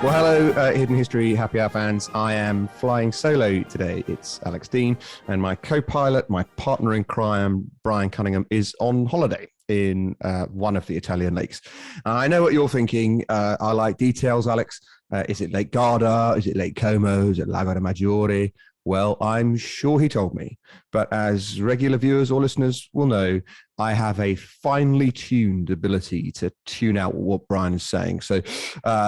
Well, hello, Hidden History Happy Hour fans. I am flying solo today. It's Alex Dean, and my co-pilot, my partner in crime, Brian Cunningham, is on holiday in one of the Italian lakes. I know what you're thinking. I like details, Alex. Is it Lake Garda? Is it Lake Como? Is it Lago de Maggiore? Well, I'm sure he told me, but as regular viewers or listeners will know, I have a finely tuned ability to tune out what Brian is saying. So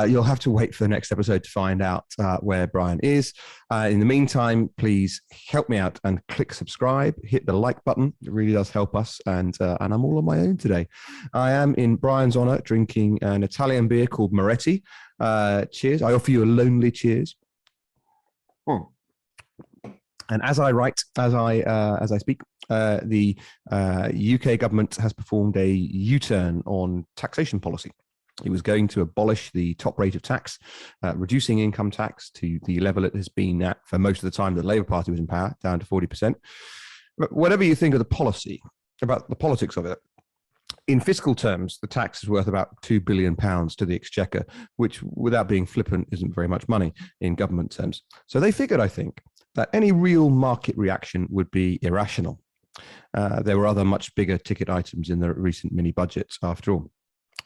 you'll have to wait for the next episode to find out where Brian is. In the meantime, please help me out and click subscribe, hit the like button. It really does help us. And I'm all on my own today. I am in Brian's honor drinking an Italian beer called Moretti. Cheers. I offer you a lonely cheers. And as I write, as I speak, the UK government has performed a U-turn on taxation policy. It was going to abolish the top rate of tax, reducing income tax to the level it has been at for most of the time the Labour Party was in power, down to 40%. But whatever you think of the policy, about the politics of it, in fiscal terms, the tax is worth about £2 billion to the exchequer, which, without being flippant, isn't very much money in government terms. So they figured, I think, that any real market reaction would be irrational. There were other much bigger ticket items in the recent mini budgets, after all.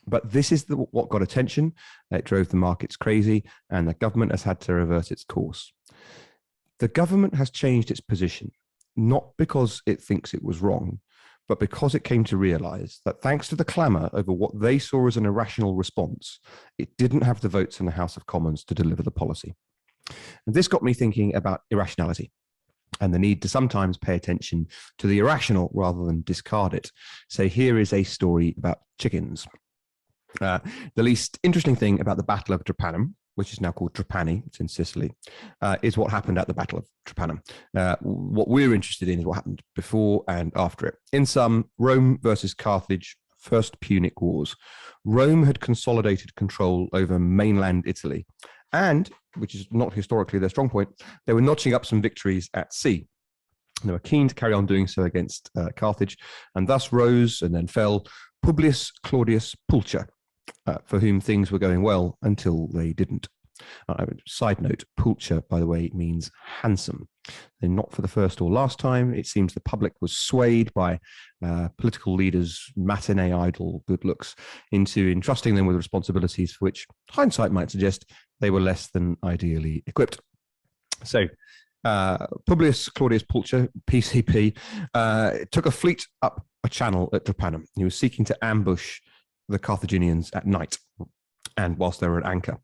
But this is what got attention. It drove the markets crazy, and the government has had to reverse its course. The government has changed its position, not because it thinks it was wrong, but because it came to realize that thanks to the clamour over what they saw as an irrational response, it didn't have the votes in the House of Commons to deliver the policy. And this got me thinking about irrationality and the need to sometimes pay attention to the irrational rather than discard it. So here is a story about chickens. The least interesting thing about the Battle of Drepanum, which is now called Trapani, it's in Sicily, is what happened at the Battle of Drepanum. What we're interested in is what happened before and after it. In sum, Rome versus Carthage, First Punic Wars. Rome had consolidated control over mainland Italy, and, which is not historically their strong point, they were notching up some victories at sea. They were keen to carry on doing so against Carthage, and thus rose and then fell Publius Claudius Pulcher, for whom things were going well until they didn't. Side note, Pulcher, by the way, means handsome. And not for the first or last time. It seems the public was swayed by political leaders' matinee idol good looks into entrusting them with responsibilities for which hindsight might suggest they were less than ideally equipped. So Publius Claudius Pulcher, PCP, took a fleet up a channel at Drepanum. He was seeking to ambush the Carthaginians at night and whilst they were at anchor.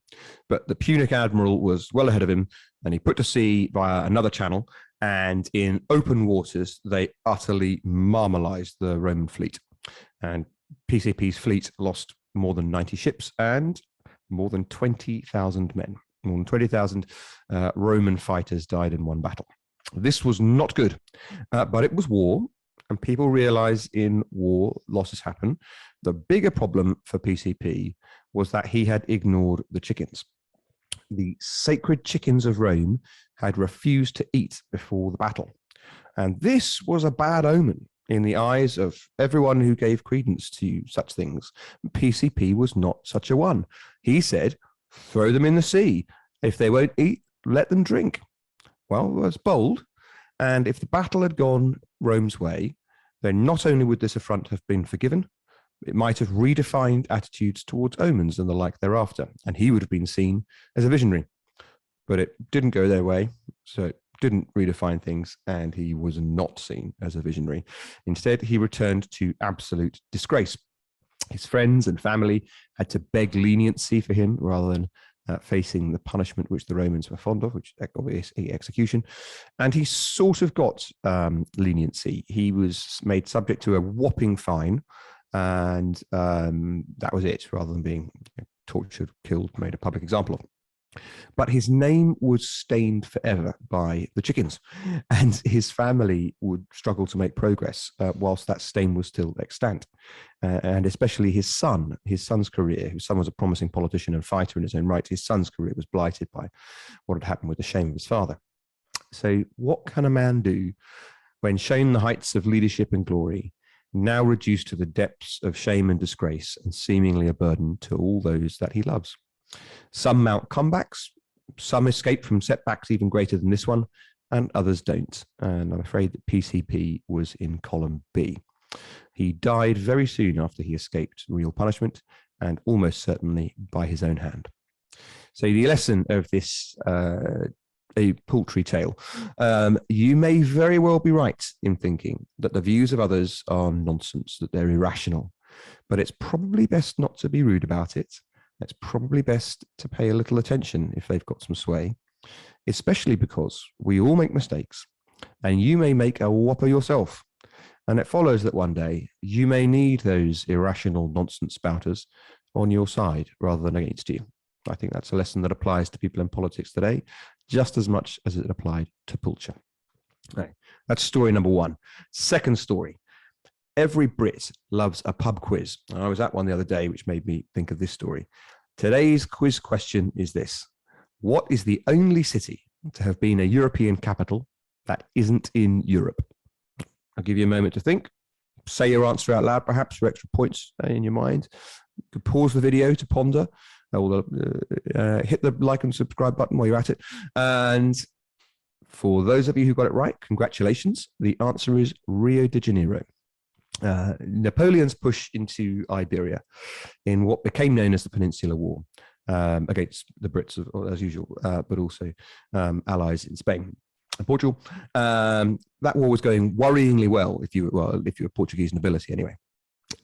But the Punic admiral was well ahead of him, and he put to sea via another channel, and in open waters, they utterly marmalized the Roman fleet. And PCP's fleet lost more than 90 ships and more than 20,000 men. More than 20,000 Roman fighters died in one battle. This was not good, but it was war, and people realize in war losses happen. The bigger problem for PCP was that he had ignored the chickens. The sacred chickens of Rome had refused to eat before the battle. And this was a bad omen in the eyes of everyone who gave credence to such things. PCP was not such a one. He said, throw them in the sea. If they won't eat, let them drink. Well, that's bold. And if the battle had gone Rome's way, then not only would this affront have been forgiven, it might have redefined attitudes towards omens and the like thereafter, and he would have been seen as a visionary. But it didn't go their way, so it didn't redefine things, and he was not seen as a visionary. Instead, he returned to absolute disgrace. His friends and family had to beg leniency for him rather than facing the punishment which the Romans were fond of, which obviously execution. And he sort of got leniency. He was made subject to a whopping fine, and that was it, rather than being tortured, killed, made a public example of. But his name was stained forever by the chickens, and his family would struggle to make progress whilst that stain was still extant. And especially his son's career. His son was a promising politician and fighter in his own right. His son's career was blighted by what had happened with the shame of his father. So what can a man do when shown the heights of leadership and glory, now reduced to the depths of shame and disgrace, and seemingly a burden to all those that he loves? Some mount comebacks, some escape from setbacks even greater than this one, and others don't. And I'm afraid that PCP was in column B. He died very soon after he escaped real punishment, and almost certainly by his own hand. So the lesson of this a paltry tale, you may very well be right in thinking that the views of others are nonsense, that they're irrational, but it's probably best not to be rude about it. It's probably best to pay a little attention if they've got some sway, especially because we all make mistakes, and you may make a whopper yourself. And it follows that one day you may need those irrational nonsense spouters on your side rather than against you. I think that's a lesson that applies to people in politics today, just as much as it applied to Pulcher. Okay, that's story number one. Second story. Every Brit loves a pub quiz. I was at one the other day, which made me think of this story. Today's quiz question is this. What is the only city to have been a European capital that isn't in Europe? I'll give you a moment to think. Say your answer out loud, perhaps, for extra points in your mind. You could pause the video to ponder, or hit the like and subscribe button while you're at it. And for those of you who got it right, congratulations. The answer is Rio de Janeiro. Napoleon's push into Iberia in what became known as the Peninsular War against the Brits, as usual, but also allies in Spain. Portugal. That war was going worryingly well if you were Portuguese nobility anyway.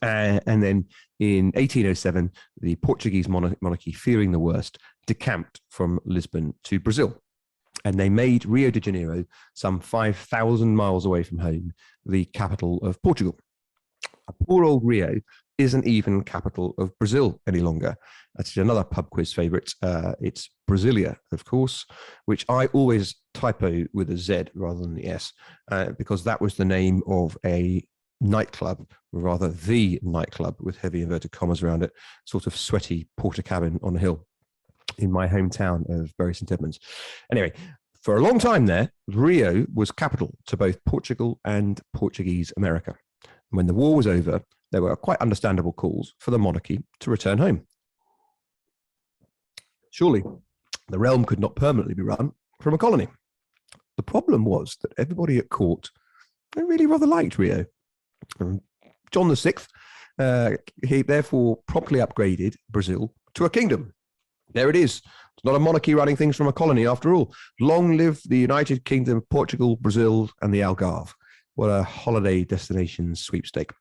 And then in 1807, the Portuguese monarchy, fearing the worst, decamped from Lisbon to Brazil. And they made Rio de Janeiro, some 5,000 miles away from home, the capital of Portugal. A poor old Rio isn't even capital of Brazil any longer. That's another pub quiz favorite. It's Brasilia, of course, which I always typo with a Z rather than the S, because that was the name of a nightclub, or rather the nightclub with heavy inverted commas around it, sort of sweaty porter cabin on a hill in my hometown of Bury St Edmunds. Anyway, for a long time there, Rio was capital to both Portugal and Portuguese America. When the war was over, there were quite understandable calls for the monarchy to return home. Surely, the realm could not permanently be run from a colony. The problem was that everybody at court really rather liked Rio. John VI, he therefore promptly upgraded Brazil to a kingdom. There it is. It's not a monarchy running things from a colony after all. Long live the United Kingdom of Portugal, Brazil, and the Algarve. What a holiday destination sweepstake.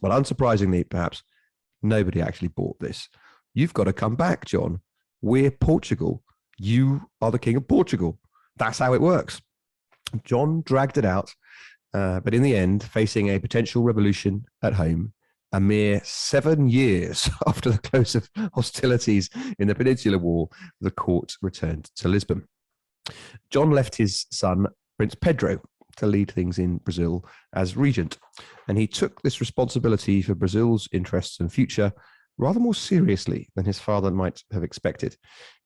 But unsurprisingly, perhaps, nobody actually bought this. You've got to come back, John. We're Portugal. You are the king of Portugal. That's how it works. John dragged it out, but in the end, facing a potential revolution at home, a mere 7 years after the close of hostilities in the Peninsular War, the court returned to Lisbon. John left his son, Prince Pedro, to lead things in Brazil as regent. And he took this responsibility for Brazil's interests and future rather more seriously than his father might have expected,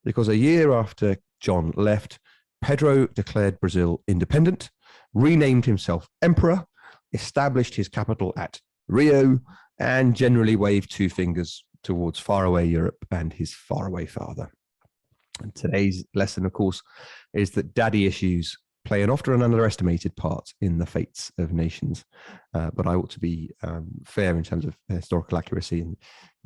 because a year after John left, Pedro declared Brazil independent, renamed himself emperor, established his capital at Rio, and generally waved two fingers towards faraway Europe and his faraway father. And today's lesson, of course, is that daddy issues play an often underestimated part in the fates of nations. But I ought to be fair in terms of historical accuracy and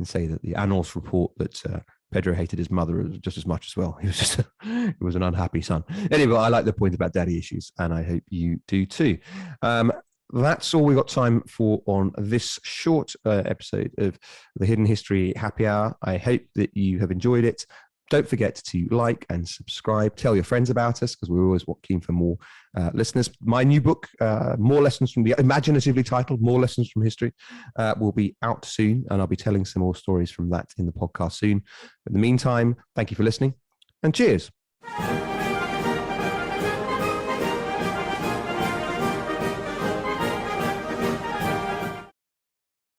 say that the annals report that Pedro hated his mother just as much as well. He was an unhappy son. Anyway, I like the point about daddy issues, and I hope you do too. That's all we got time for on this short episode of the Hidden History Happy Hour. I hope that you have enjoyed it. Don't forget to like and subscribe. Tell your friends about us, because we're always keen for more listeners. My new book, More Lessons from the imaginatively titled More Lessons from History, will be out soon, and I'll be telling some more stories from that in the podcast soon. In the meantime, thank you for listening, and cheers.